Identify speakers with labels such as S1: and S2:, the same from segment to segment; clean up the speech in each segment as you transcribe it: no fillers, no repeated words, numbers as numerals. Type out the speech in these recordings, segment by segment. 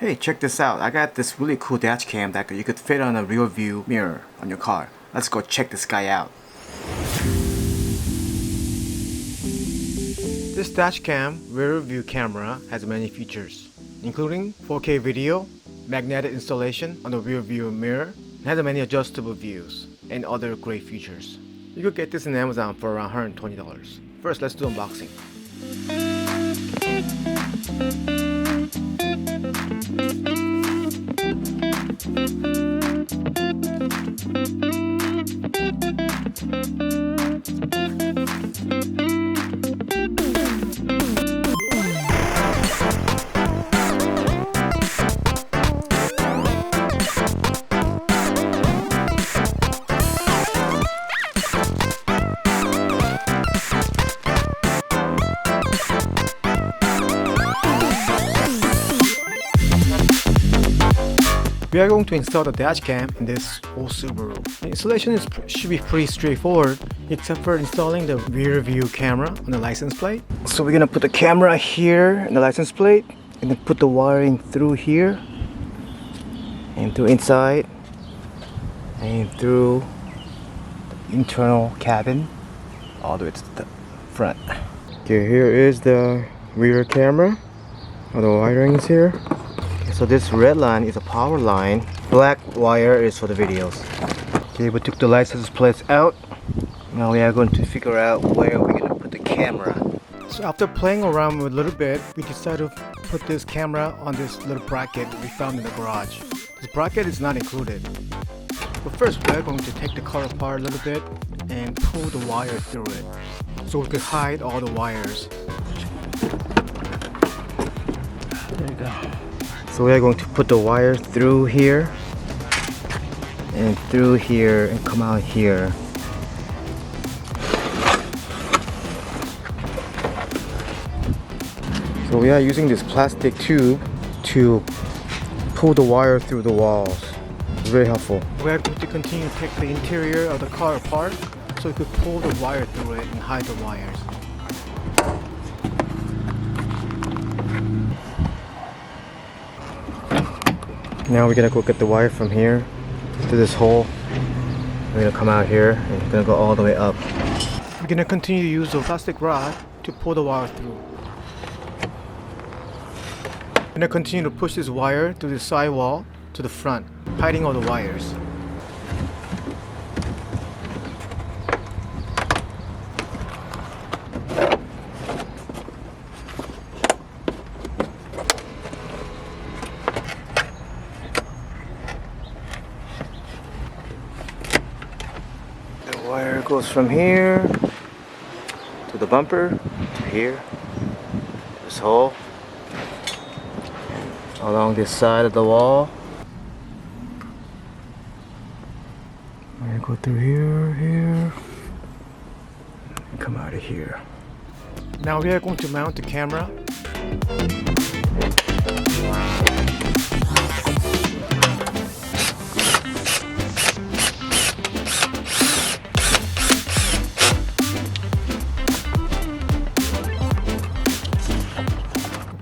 S1: Hey, check this out. I got this really cool dash cam that you could fit on a rear view mirror on your car. Let's go check this guy out. This dash cam rear view camera has many features, including 4K video, magnetic installation on the rear view mirror, and has many adjustable views, and other great features. You could get this on Amazon for around $120. First, let's do unboxing. We are going to install the dash cam in this old Subaru. The installation should be pretty straightforward, except for installing the rear view camera on the license plate. So we're gonna put the camera here in the license plate, and then put the wiring through here, and through inside, and through the internal cabin, all the way to the front. Okay, here is the rear camera. All the wiring is here. So this red line is a power line. Black wire is for the videos. Okay, we took the license plates out. Now we are going to figure out where we're going to put the camera. So after playing around with a little bit, we decided to put this camera on this little bracket we found in the garage. This bracket is not included. But first we're going to take the car apart a little bit and pull the wire through it, so we could hide all the wires. There you go. So we are going to put the wire through here and through here and come out here. So we are using this plastic tube to pull the wire through the walls. It's very helpful. We are going to continue to take the interior of the car apart so we could pull the wire through it and hide the wires. Now we're gonna go get the wire from here to this hole. We're gonna come out here and we're gonna go all the way up. We're gonna continue to use the plastic rod to pull the wire through. We're gonna continue to push this wire through the side wall to the front, hiding all the wires. Wire goes from here to the bumper to here, this hole, along this side of the wall. We're gonna go through here, and come out of here. Now we are going to mount the camera.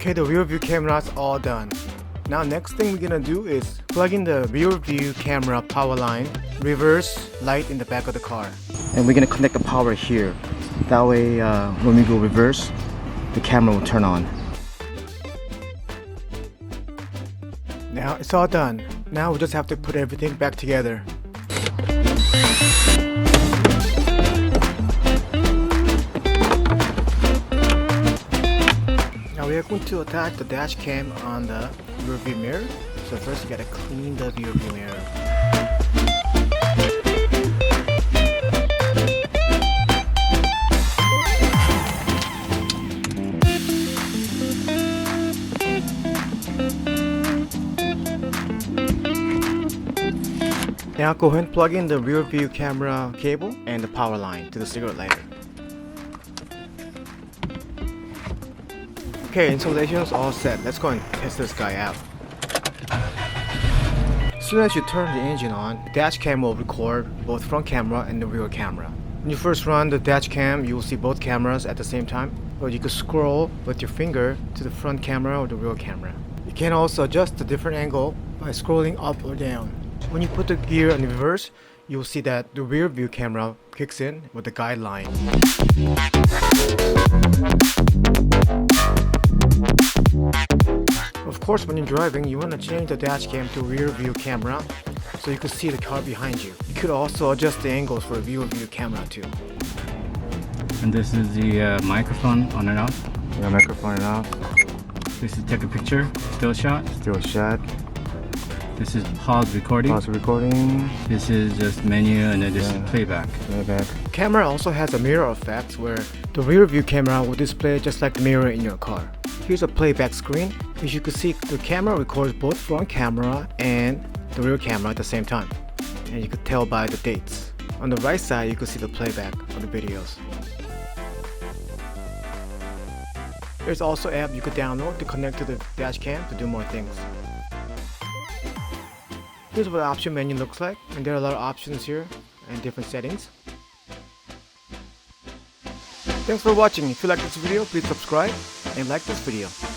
S1: Okay, the rear view camera is all done. Now next thing we're gonna do is plug in the rear view camera power line, reverse light in the back of the car. And we're gonna connect the power here. That way when we go reverse, the camera will turn on. Now it's all done. Now we just have to put everything back together. We are going to attach the dash cam on the rear view mirror. So first you gotta clean the rear view mirror. Now go ahead and plug in the rear view camera cable and the power line to the cigarette lighter. Okay, installation is all set. Let's go and test this guy out. As soon as you turn the engine on, the dash cam will record both front camera and the rear camera. When you first run the dash cam, you will see both cameras at the same time, or you could scroll with your finger to the front camera or the rear camera. You can also adjust the different angle by scrolling up or down. When you put the gear in reverse, you'll see that the rear view camera kicks in with the guideline. Of course, when you're driving, you want to change the dash cam to rear view camera so you can see the car behind you. You could also adjust the angles for a rear view camera too.
S2: And this is the microphone on and off.
S1: Yeah, microphone and off.
S2: This is take a picture, still shot.
S1: Still shot.
S2: This is pause recording.
S1: Pause recording.
S2: This is just menu, and then this is playback.
S1: Playback. Camera also has a mirror effect where the rear view camera will display just like the mirror in your car. Here's a playback screen. As you can see, the camera records both front camera and the rear camera at the same time. And you could tell by the dates. On the right side, you can see the playback of the videos. There's also an app you could download to connect to the dash cam to do more things. Here's what the option menu looks like, and there are a lot of options here and different settings. Thanks for watching. If you like this video, please subscribe and like this video.